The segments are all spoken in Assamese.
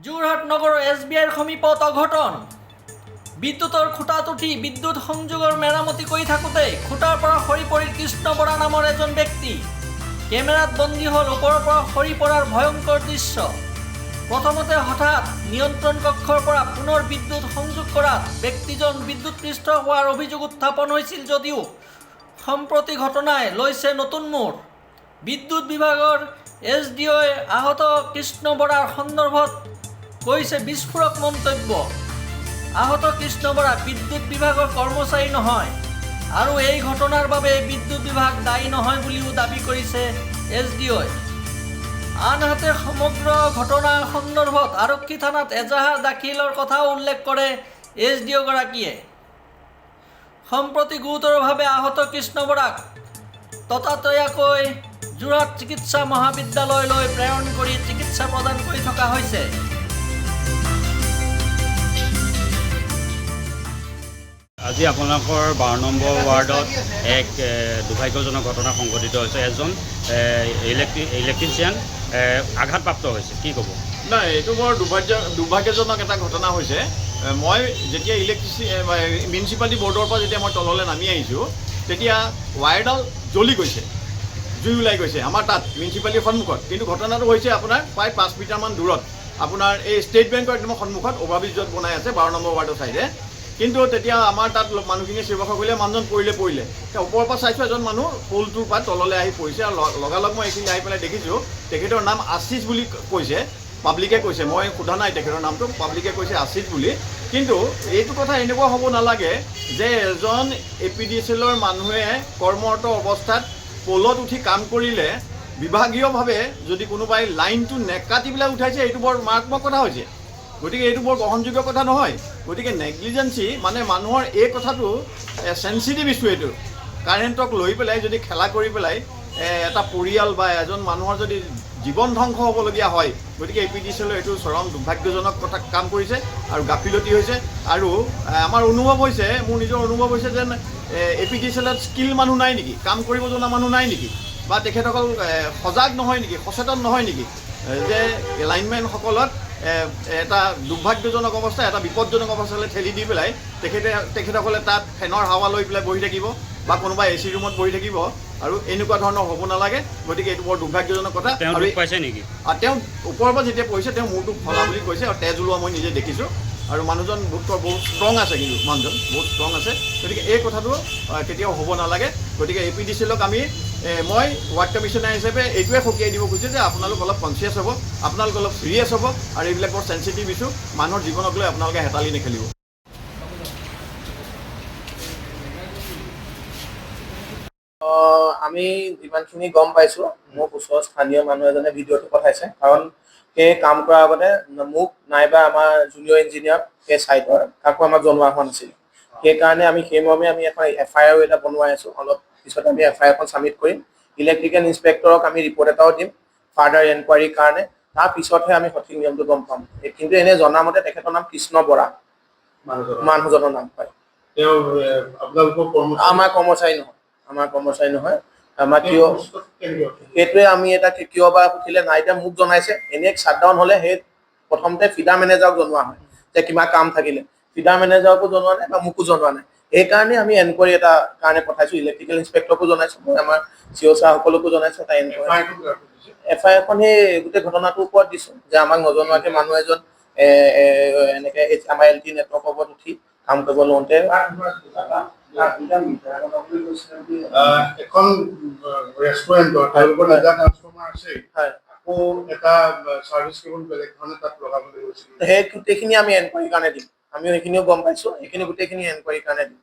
যোৰহাট নগৰ SBIৰ সমীপত অঘটন। বিদ্যুতৰ খুঁটাত উঠি বিদ্যুৎ সংযোগৰ মেৰামতি কৰি থাকোঁতে খুঁটাৰ পৰা সৰি পৰিল কৃষ্ণ বৰা নামৰ এজন ব্যক্তি। কেমেৰাত বন্দী হ'ল ওপৰৰ পৰা সৰি পৰাৰ ভয়ংকৰ দৃশ্য। প্ৰথমতে হঠাৎ নিয়ন্ত্ৰণ কক্ষৰ পৰা পুনৰ বিদ্যুৎ সংযোগ কৰাত ব্যক্তিজন বিদ্যুৎপৃষ্ট হোৱাৰ অভিযোগ উত্থাপন হৈছিল যদিও সম্প্ৰতি ঘটনাই লৈছে নতুন মোড়। বিদ্যুৎ বিভাগৰ SDOই আহত কৃষ্ণ বৰাৰ সন্দৰ্ভত কৰিছে বিস্ফোৰক মন্তব্য। আহত কৃষ্ণ বৰা বিদ্যুৎ বিভাগৰ কৰ্মচাৰী নহয় আৰু এই ঘটনাৰ বাবে বিদ্যুৎ বিভাগ দায়ী নহয় বুলিও দাবী কৰিছে SDOই। আনহাতে সমগ্ৰ ঘটনাৰ সন্দৰ্ভত আৰক্ষী থানাত এজাহাৰ দাখিলৰ কথাও উল্লেখ কৰে SDOগৰাকীয়ে। সম্প্ৰতি গুৰুতৰভাৱে আহত কৃষ্ণ বৰাক ততাতৈয়াকৈ যোৰহাট চিকিৎসা মহাবিদ্যালয়লৈ প্ৰেৰণ কৰি চিকিৎসা প্ৰদান কৰি থকা হৈছে। আজি আপোনালোকৰ 12 নম্বৰ ৱাৰ্ডত এক দুৰ্ভাগ্যজনক ঘটনা সংঘটিত হৈছে। এজন ইলেক্ট্ৰিচিয়ান আঘাতপ্ৰাপ্ত হৈছে, কি ক'ব? নাই, এইটো বৰ দুৰ্ভাগ্যজনক এটা ঘটনা হৈছে। মই যেতিয়া মিউনিচিপালিটি বৰ্ডৰ পৰা যেতিয়া মই তললৈ নামি আহিছোঁ তেতিয়া ৱায়াৰডাল জ্বলি গৈছে, জুই ওলাই গৈছে আমাৰ তাত মিউনিচিপালিটিৰ সন্মুখত। কিন্তু ঘটনাটো হৈছে আপোনাৰ প্ৰায় 5 মিটাৰমান দূৰত, আপোনাৰ এই ষ্টেট বেংকৰ একদম সন্মুখত অভাৰব্ৰিজ য'ত বনাই আছে 12 নম্বৰ ৱাৰ্ডৰ চাইডে। কিন্তু তেতিয়া আমাৰ তাত মানুহখিনিয়ে চিৰবাখৰ কৰিলে, মানুহজন পৰিলে। ওপৰৰ পৰা চাইছোঁ এজন মানুহ পুলটোৰ পৰা তললৈ আহি পৰিছে আৰু লগালগ মই এইখিনি আহি পেলাই দেখিছোঁ তেখেতৰ নাম আশিষ বুলি কৈছে, পাব্লিকে কৈছে, মই সোধা নাই তেখেতৰ নামটো, পাব্লিকে কৈছে আশিষ বুলি। কিন্তু এইটো কথা এনেকুৱা হ'ব নালাগে যে এজন APDCLৰ মানুহে কৰ্মৰত অৱস্থাত পলত উঠি কাম কৰিলে বিভাগীয়ভাৱে যদি কোনোবাই লাইনটো নেকাটি পেলাই উঠাইছে, এইটো বৰ মাৰাত্মক কথা হৈছে। গতিকে এইটো বৰ গ্ৰহণযোগ্য কথা নহয়। গতিকে নেগলিজেঞ্চি মানে মানুহৰ এই কথাটো চেঞ্চিটিভ ইছ্যু। এইটো কাৰেণ্টক লৈ পেলাই যদি খেলা কৰি পেলাই এটা পৰিয়াল বা এজন মানুহৰ যদি জীৱন ধ্বংস হ'বলগীয়া হয়, গতিকে APDCLৰ এইটো চৰম দুৰ্ভাগ্যজনক কথা কাম কৰিছে আৰু গাফিলতি হৈছে। আৰু আমাৰ অনুভৱ হৈছে, মোৰ নিজৰ অনুভৱ হৈছে যেন APDCLত স্কিল মানুহ নাই নেকি, কাম কৰিব জনা মানুহ নাই নেকি, বা তেখেতসকল সজাগ নহয় নেকি, সচেতন নহয় নেকি যে লাইনমেনসকলক এটা দুৰ্ভাগ্যজনক অৱস্থা, এটা বিপদজনক অৱস্থালৈ ঠেলি দি পেলাই তেখেতসকলে তাত ফেনৰ হাৱা লৈ পেলাই বহি থাকিব বা কোনোবা AC ৰুমত বহি থাকিব, আৰু এনেকুৱা ধৰণৰ হ'ব নালাগে। গতিকে এইটো বৰ দুৰ্ভাগ্যজনক কথা। আৰু তেওঁ ওপৰৰ পৰা যেতিয়া পৰিছে তেওঁ মূৰটো ফলা বুলি কৈছে আৰু তেজ ওলোৱা মই নিজে দেখিছোঁ। আৰু মানুহজন বহুত ষ্ট্ৰং আছে, কিন্তু মানুহজন বহুত ষ্ট্ৰং আছে। গতিকে এই কথাটো কেতিয়াও হ'ব নালাগে। গতিকে APDCLক মই ৱাৰ্ড কমিশ্যনাৰ হিচাপে এইটোৱে সকীয়াই দিব খুজিছোঁ যে আপোনালোক অলপ কনচিয়াছ হ'ব, আপোনালোক অলপ চিৰিয়াছ হ'ব, আৰু এইবিলাক বৰ চেঞ্চিটিভ ইছ্যু। মানুহৰ জীৱনক লৈ আপোনালোকে হেতালি নেখেলিব। আমি যিমানখিনি গম পাইছোঁ, মোক ওচৰৰ স্থানীয় মানুহ এজনে ভিডিঅ'টো পঠাইছে। কাৰণ সেই কাম কৰাৰ আগতে মোক নাইবা আমাৰ জুনিয়ৰ ইঞ্জিনিয়াৰ সেই ছাইটৰ কাকো আমাক জনোৱা হোৱা নাছিল। সেইকাৰণে সেইমৰ্মে আমি এখন FIR এটা বনোৱাই আছোঁ। অলপ পিছত আমি FIR এখন ছাবমিট কৰিম। ইলেক্ট্ৰিকেল ইনস্পেক্টৰক আমি ৰিপৰ্ট এটাও দিম ফাৰ্ডাৰ এনকুৱাৰীৰ কাৰণে। তাৰ পিছতহে আমি সঠিক নিয়মটো গম পাম। কিন্তু এনে জনামতে তেখেতৰ নাম কৃষ্ণ বৰা, মানুহজনৰ নাম হয়। আমাৰ কৰ্মচাৰী নহয়। আমাৰ কিয় সেইটোৱে আমি এটা কিয় বা সুধিলে নাই, এতিয়া মোক জনাইছে। এনেই শ্বাটডাউন হ'লে সেই প্ৰথমতে ফিডাৰ মেনেজাৰক জনোৱা হয় যে কিবা কাম থাকিলে, ফিডাৰ মেনেজাৰকো জনোৱা নাই বা মোকো জনোৱা নাই। সেইকাৰণে আমি এনকুৱাৰী এটা কাৰণে পঠাইছোঁ। ইলেক্ট্ৰিকেল ইনস্পেক্টৰকো জনাইছোঁ, মই আমাৰ CO ছাৰসকলকো জনাইছোঁ। এটা FIR এখন সেই গোটেই ঘটনাটোৰ ওপৰত দিছোঁ যে আমাক নজনোৱাকৈ মানুহ এজন এনেকৈ আমাৰ LT নেটৱৰ্কৰ ওপৰত উঠি কাম কৰিব লওঁতে এখন ৰেষ্টুৰেণ্টৰ তেওঁলোকৰ নিজা কাষ্টমাৰ আছে, আকৌ এটা চাৰ্ভিচ কেবল বেলেগ ধৰণে তাত লগাবলৈ গৈছিল। সেই গোটেইখিনি আমি এনকুৱাৰীৰ কাৰণে দিম। আমিও সেইখিনিও গম পাইছোঁ। সেইখিনি গোটেইখিনি এনকুৱাৰীৰ কাৰণে দিম।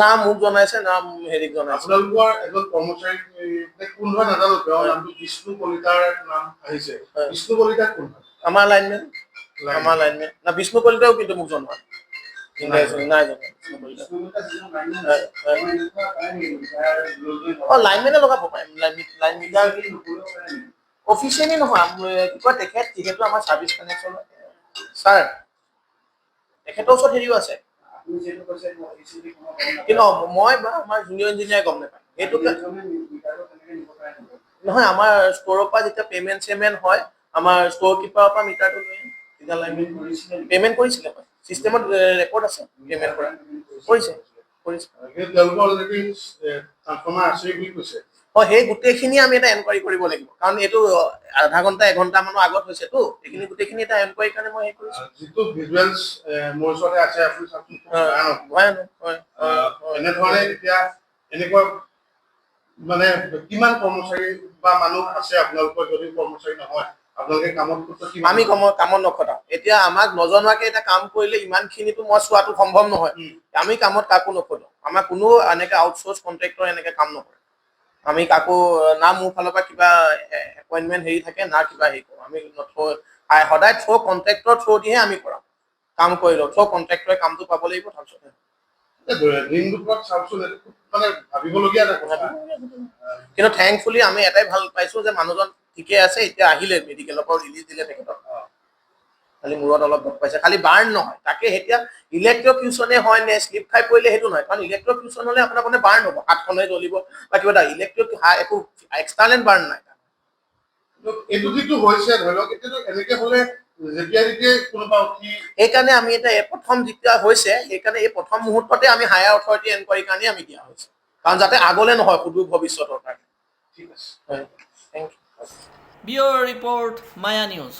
না মোক জনাইছে, না হেৰিক জনাইছে। আপোনালোকৰ এজন কৰ্মচাৰী কোন হয় নাজানো, তেওঁৰ নামটো বিষ্ণু কলিতাৰ নাম আহিছে। বিষ্ণু কলিতা কোন? আমাৰ লাইনমেন না, বিষ্ণু কলিতাও কিন্তু মোক জনোৱা নাই লাইনমেনে লগাব পাৰিম। লাইন মিটাৰ অফিচিয়েলি নহয়, কি কয় তেখেত যিহেতু আমাৰ ছাৰ্ভিচ কানেকশ্যন ছাৰ, তেখেতৰ ওচৰত হেৰিও আছে। কিন্তু মই বা আমাৰ জুনিয়ৰ ইঞ্জিনিয়াৰ গম নাপায় সেইটো নহয়। আমাৰ ষ্টৰৰ পৰা যেতিয়া পেমেণ্ট হয় আমাৰ ষ্ট'ৰ কিপাৰৰ পৰা মিটাৰটো লৈ পে'মেণ্ট কৰিছিলে হয় চিষ্টেমত ৰেকৰ্ড আছে পে'মেণ্ট কৰা কৰিছে কিন্তু তেওঁলোকৰ অলৰেডি ট্ৰান্সফৰ্মাৰ আছে বুলি কৈছে। হয় সেই গোটেইখিনি আমি এটা এনকুৱাৰী কৰিব লাগিব কাৰণ এইটো আধা ঘণ্টা এঘণ্টামানৰ আগত হৈছেতো এইখিনি গোটেইখিনি এটা এনকুৱাৰীৰ কাৰণে মই হেৰি কৰিছোঁ যিটো ভিজুৱেলছ মোৰ ওচৰতে আছে আপুনি চাওকচোন খুব ভয়ানক। ভয়ানক হয় এনেধৰণে এতিয়া এনেকুৱা মানে কিমান কৰ্মচাৰী বা মানুহ আছে আপোনালোকৰ যদি কৰ্মচাৰী নহয় আপোনালোকে কামত আমি কামত নখটাও এতিয়া আমাক নজনোৱাকে এটা কাম কৰিলে ইমানখিনিতো মই চোৱাটো সম্ভৱ নহয় আমি কামত কাকো নখটাও আমাৰ কোনো এনেকে আউটচোৰ্চ কণ্ট্ৰেক্টৰ এনেকে কাম নকৰে আমি কাকো না মোৰ ফালৰ পৰা কিবা এপইণ্টমেণ্ট হেৰি থাকে না কিবা হেৰি কৰোঁ আমি সদায় থ্ৰু কণ্ট্ৰেক্টৰ থ্ৰু দিহে আমি কৰাওঁ কাম কৰি লওঁ থ্ৰু কণ্ট্ৰেক্টৰে কামটো পাব লাগিব তাৰপিছত দিন দুপৰত চাওকচোন এইটো খুব মানে ভাবিবলগীয়া এটা কথা। কিন্তু থেংকফুলি আমি এটাই ভাল পাইছো যে মানুহজন ঠিকে আছে এতিয়া আহিলে মেডিকেলৰ পৰা ৰিলিজ দিলে তেখেতক খালি মূৰত অলপ দুখ পাইছে খালি বাৰ্ণ নহয় তাকে এতিয়া ইলেক্ট্ৰকিউচনে হয় নে শ্লিপ খাই পৰিলে সেইটো নহয় কাৰণ ইলেক্ট্ৰকিউচন হ'লে আপোনাৰ মানে বাৰ্ণ হ'ব হাতখনে জ্বলিব বা কিবা এটা একো এক্সটাৰ্নেল বাৰ্ণ নাই এইটো যিটো হৈছে ধৰি লওক এতিয়াতো এনেকে হ'লে যেতিয়াই কোনোবা উঠি সেইকাৰণে আমি এটা প্ৰথম যেতিয়া হৈছে সেইকাৰণে এই প্ৰথম মুহূৰ্ততে আমি হায়াৰ অথৰিটি এনকুৱাৰীৰ কাৰণে আমি দিয়া হৈছে কাৰণ যাতে আগলৈ নহয় সুদূৰ ভৱিষ্যতৰ কাৰণে ঠিক আছে হয় থেংক ইউ ব্যুৰ ৰিপৰ্ট মায়া নিউজ